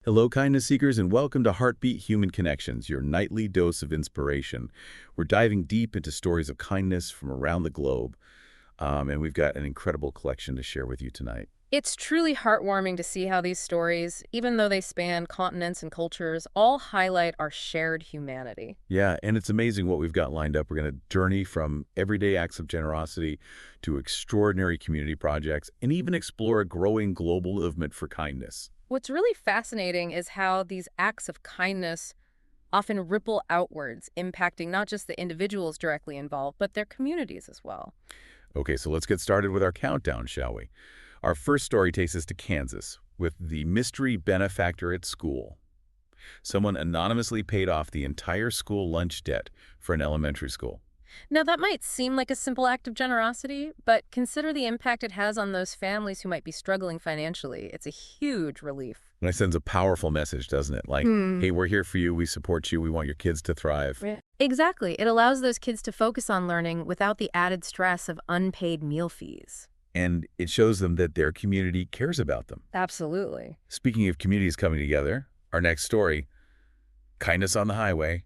Hello, kindness seekers, and welcome to Heartbeat Human Connections, your nightly dose of inspiration. We're diving deep into stories of kindness from around the globe, and we've got an incredible collection to share with you tonight. It's truly heartwarming to see how these stories, even though they span continents and cultures, all highlight our shared humanity. Yeah, and it's amazing what we've got lined up. We're going to journey from everyday acts of generosity to extraordinary community projects and even explore a growing global movement for kindness. What's really fascinating is how these acts of kindness often ripple outwards, impacting not just the individuals directly involved, but their communities as well. Okay, so let's get started with our countdown, shall we? Our first story takes us to Kansas with the mystery benefactor at school. Someone anonymously paid off the entire school lunch debt for an elementary school. Now, that might seem like a simple act of generosity, but consider the impact it has on those families who might be struggling financially. It's a huge relief. And it sends a powerful message, doesn't it? Like, Hmm. hey, we're here for you. We support you. We want your kids to thrive. Yeah. Exactly. It allows those kids to focus on learning without the added stress of unpaid meal fees. And it shows them that their community cares about them. Absolutely. Speaking of communities coming together, our next story, Kindness on the Highway,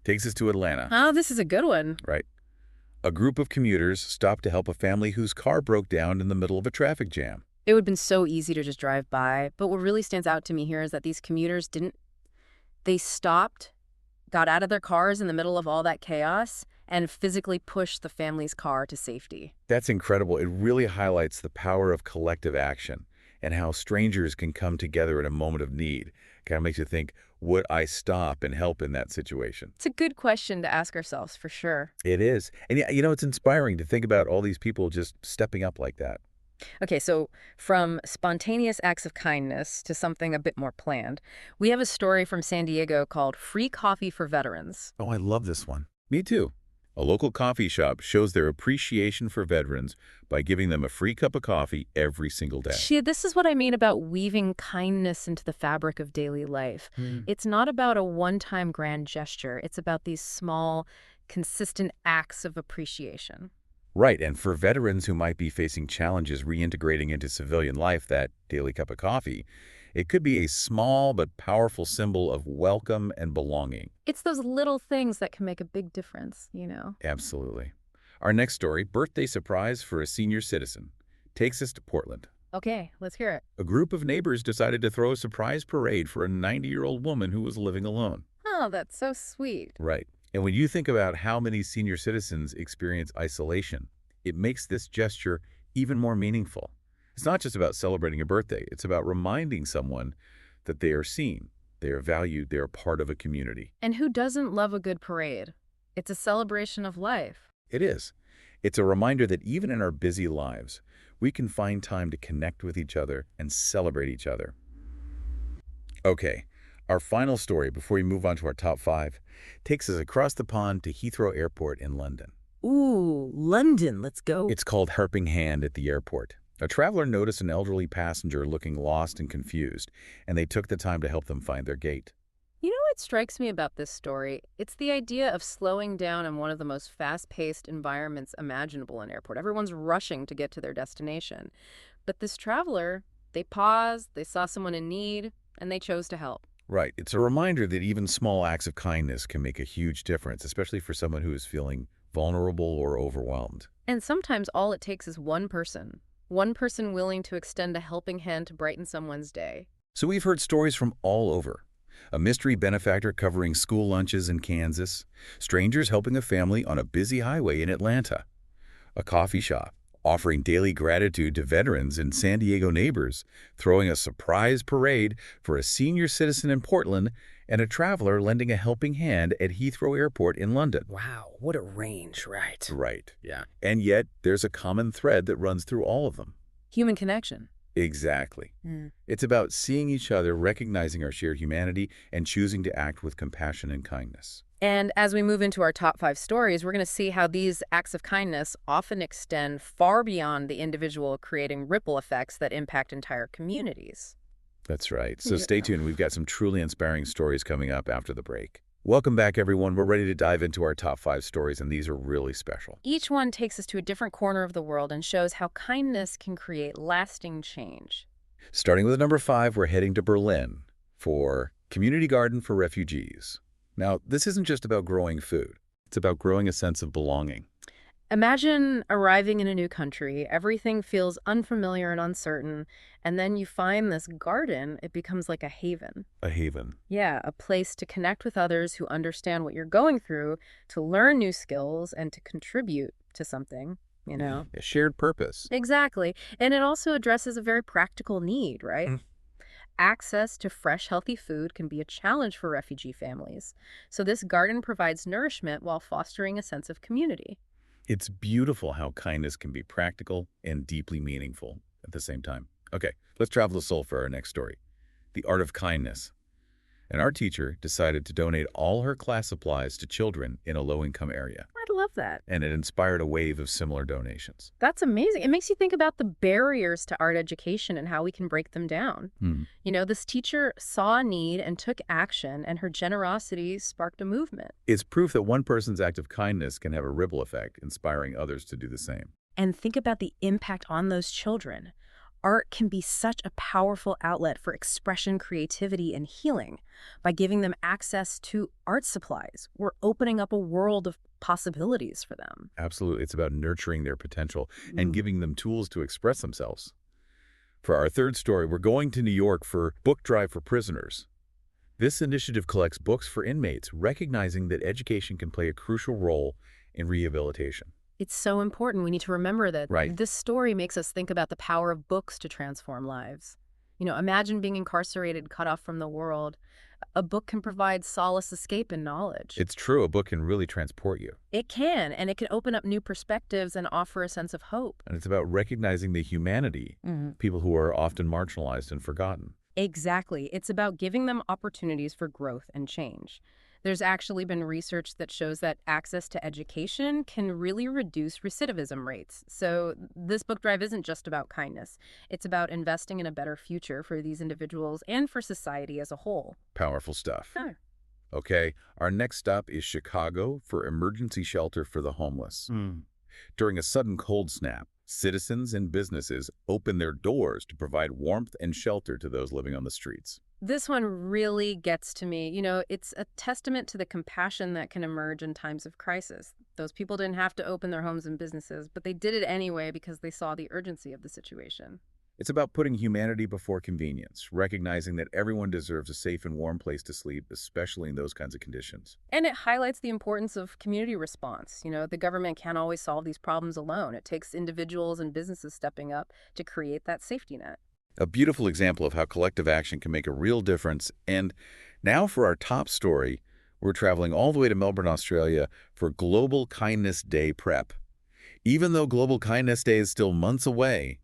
takes us to Atlanta, Oh, this is a good one. right? A group of commuters stopped to help a family whose car broke down in the middle of a traffic jam. It would have been so easy to just drive by, but what really stands out to me here is that these commuters didn't, they stopped, got out of their cars in the middle of all that chaos, and physically pushed the family's car to safety. That's incredible. It really highlights the power of collective action and how strangers can come together in a moment of need. Kind of makes you think, would I stop and help in that situation? It's a good question to ask ourselves, for sure. It is. And yeah, it's inspiring to think about all these people just stepping up like that. Okay, so from spontaneous acts of kindness to something a bit more planned, we have a story from San Diego called Free Coffee for Veterans. Oh, I love this one. Me too. A local coffee shop shows their appreciation for veterans by giving them a free cup of coffee every single day. See, this is what I mean about weaving kindness into the fabric of daily life. Hmm. It's not about a one-time grand gesture. It's about these small, consistent acts of appreciation. Right, and for veterans who might be facing challenges reintegrating into civilian life, that daily cup of coffee, it could be a small but powerful symbol of welcome and belonging. It's those little things that can make a big difference. Absolutely. Our next story, birthday surprise for a senior citizen, takes us to Portland. Okay, let's hear it. A group of neighbors decided to throw a surprise parade for a 90-year-old woman who was living alone. Oh, that's so sweet. Right. And when you think about how many senior citizens experience isolation, it makes this gesture even more meaningful. It's not just about celebrating a birthday. It's about reminding someone that they are seen, they are valued, they are part of a community. And who doesn't love a good parade? It's a celebration of life. It is. It's a reminder that even in our busy lives, we can find time to connect with each other and celebrate each other. Okay, our final story before we move on to our top five takes us across the pond to Heathrow Airport in London. Ooh, London, let's go. It's called Helping Hand at the airport. A traveler noticed an elderly passenger looking lost and confused, and they took the time to help them find their gate. You know what strikes me about this story? It's the idea of slowing down in one of the most fast-paced environments imaginable in an airport. Everyone's rushing to get to their destination. But this traveler, they paused, they saw someone in need, and they chose to help. Right. It's a reminder that even small acts of kindness can make a huge difference, especially for someone who is feeling vulnerable or overwhelmed. And sometimes all it takes is one person willing to extend a helping hand to brighten someone's day. So we've heard stories from all over. A mystery benefactor covering school lunches in Kansas, strangers helping a family on a busy highway in Atlanta, a coffee shop offering daily gratitude to veterans and San Diego neighbors, throwing a surprise parade for a senior citizen in Portland, and a traveler lending a helping hand at Heathrow Airport in London. Wow, what a range, right? Right. Yeah. And yet, there's a common thread that runs through all of them. Human connection. Exactly. Mm. It's about seeing each other, recognizing our shared humanity, and choosing to act with compassion and kindness. And as we move into our top five stories, we're going to see how these acts of kindness often extend far beyond the individual, creating ripple effects that impact entire communities. That's right. So Yeah. stay tuned. We've got some truly inspiring stories coming up after the break. Welcome back, everyone. We're ready to dive into our top five stories, and these are really special. Each one takes us to a different corner of the world and shows how kindness can create lasting change. Starting with number five, we're heading to Berlin for Community Garden for Refugees. Now, this isn't just about growing food. It's about growing a sense of belonging. Imagine arriving in a new country, everything feels unfamiliar and uncertain, and then you find this garden, it becomes like a haven. A haven. Yeah, a place to connect with others who understand what you're going through, to learn new skills, and to contribute to something, you Yeah. know? A shared purpose. Exactly. And it also addresses a very practical need, right? Mm. Access to fresh, healthy food can be a challenge for refugee families. So this garden provides nourishment while fostering a sense of community. It's beautiful how kindness can be practical and deeply meaningful at the same time. Okay, let's travel to Seoul for our next story. The Art of Kindness. An art teacher decided to donate all her class supplies to children in a low-income area, I love that. and it inspired a wave of similar donations. That's amazing. It makes you think about the barriers to art education and how we can break them down. Hmm. This teacher saw a need and took action, and her generosity sparked a movement. It's proof that one person's act of kindness can have a ripple effect, inspiring others to do the same. And think about the impact on those children. Art can be such a powerful outlet for expression, creativity, and healing. By giving them access to art supplies, we're opening up a world of possibilities for them. Absolutely, it's about nurturing their potential and Mm. giving them tools to express themselves. For our third story, we're going to New York for Book Drive for Prisoners. This initiative collects books for inmates, recognizing that education can play a crucial role in rehabilitation. It's so important. We need to remember that Right. this story makes us think about the power of books to transform lives. Imagine being incarcerated, cut off from the world. A book can provide solace, escape, and knowledge. It's true, a book can really transport you. It can, and it can open up new perspectives and offer a sense of hope. And it's about recognizing the humanity, people who are often marginalized and forgotten. Exactly. It's about giving them opportunities for growth and change. There's actually been research that shows that access to education can really reduce recidivism rates. So this book drive isn't just about kindness. It's about investing in a better future for these individuals and for society as a whole. Powerful stuff. Sure. Okay, our next stop is Chicago for Emergency Shelter for the Homeless. During a sudden cold snap, citizens and businesses opened their doors to provide warmth and shelter to those living on the streets. This one really gets to me. It's a testament to the compassion that can emerge in times of crisis. Those people didn't have to open their homes and businesses, but they did it anyway because they saw the urgency of the situation. It's about putting humanity before convenience, recognizing that everyone deserves a safe and warm place to sleep, especially in those kinds of conditions. And it highlights the importance of community response. The government can't always solve these problems alone. It takes individuals and businesses stepping up to create that safety net. A beautiful example of how collective action can make a real difference. And now for our top story, we're traveling all the way to Melbourne, Australia for Global Kindness Day prep. Even though Global Kindness Day is still months away,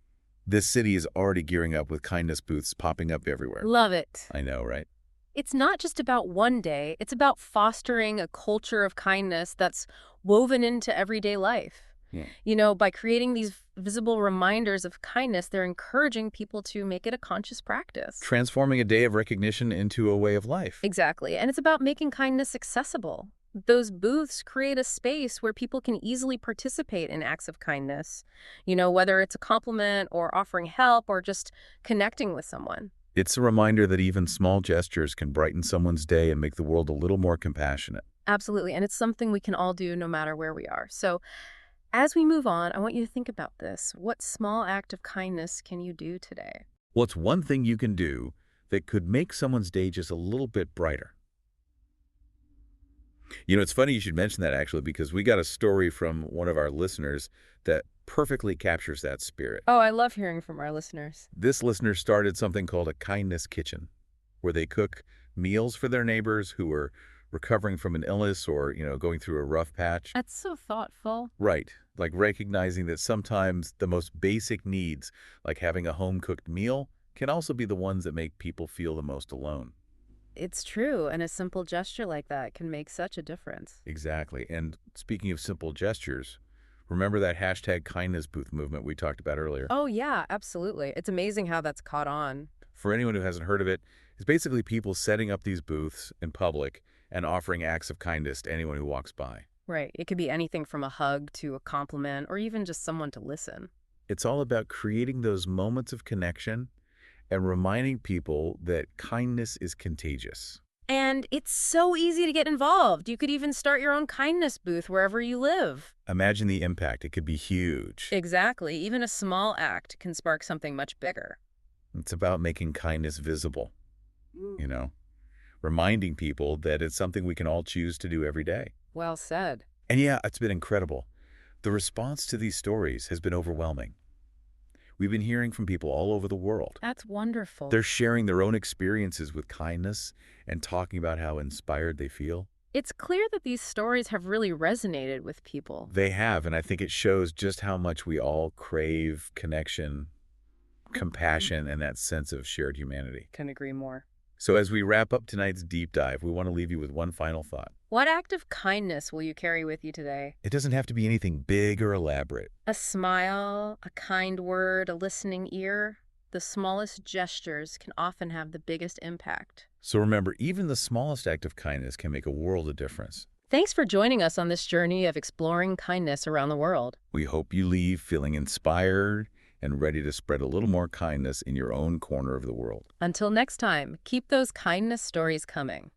this city is already gearing up with kindness booths popping up everywhere. Love it. I know, right? It's not just about one day. It's about fostering a culture of kindness that's woven into everyday life. Yeah. By creating these visible reminders of kindness, they're encouraging people to make it a conscious practice. Transforming a day of recognition into a way of life. Exactly. And it's about making kindness accessible. Those booths create a space where people can easily participate in acts of kindness, whether it's a compliment or offering help or just connecting with someone. It's a reminder that even small gestures can brighten someone's day and make the world a little more compassionate. Absolutely. And it's something we can all do no matter where we are. So as we move on, I want you to think about this. What small act of kindness can you do today? What's one thing you can do that could make someone's day just a little bit brighter? It's funny you should mention that, actually, because we got a story from one of our listeners that perfectly captures that spirit. Oh, I love hearing from our listeners. This listener started something called a kindness kitchen, where they cook meals for their neighbors who are recovering from an illness or, going through a rough patch. That's so thoughtful. Right. Like recognizing that sometimes the most basic needs, like having a home-cooked meal, can also be the ones that make people feel the most alone. It's true, and a simple gesture like that can make such a difference. Exactly. And speaking of simple gestures, remember that hashtag kindness booth movement we talked about earlier? Oh, yeah, absolutely. It's amazing how that's caught on. For anyone who hasn't heard of it, it's basically people setting up these booths in public and offering acts of kindness to anyone who walks by. Right. It could be anything from a hug to a compliment or even just someone to listen. It's all about creating those moments of connection and reminding people that kindness is contagious. And it's so easy to get involved. You could even start your own kindness booth wherever you live. Imagine the impact. It could be huge. Exactly. Even a small act can spark something much bigger. It's about making kindness visible, you know, reminding people that it's something we can all choose to do every day. Well said. And yeah, it's been incredible. The response to these stories has been overwhelming. We've been hearing from people all over the world. That's wonderful. They're sharing their own experiences with kindness and talking about how inspired they feel. It's clear that these stories have really resonated with people. They have, and I think it shows just how much we all crave connection, compassion, and that sense of shared humanity. Couldn't agree more. So as we wrap up tonight's deep dive, we want to leave you with one final thought. What act of kindness will you carry with you today? It doesn't have to be anything big or elaborate. A smile, a kind word, a listening ear. The smallest gestures can often have the biggest impact. So remember, even the smallest act of kindness can make a world of difference. Thanks for joining us on this journey of exploring kindness around the world. We hope you leave feeling inspired and ready to spread a little more kindness in your own corner of the world. Until next time, keep those kindness stories coming.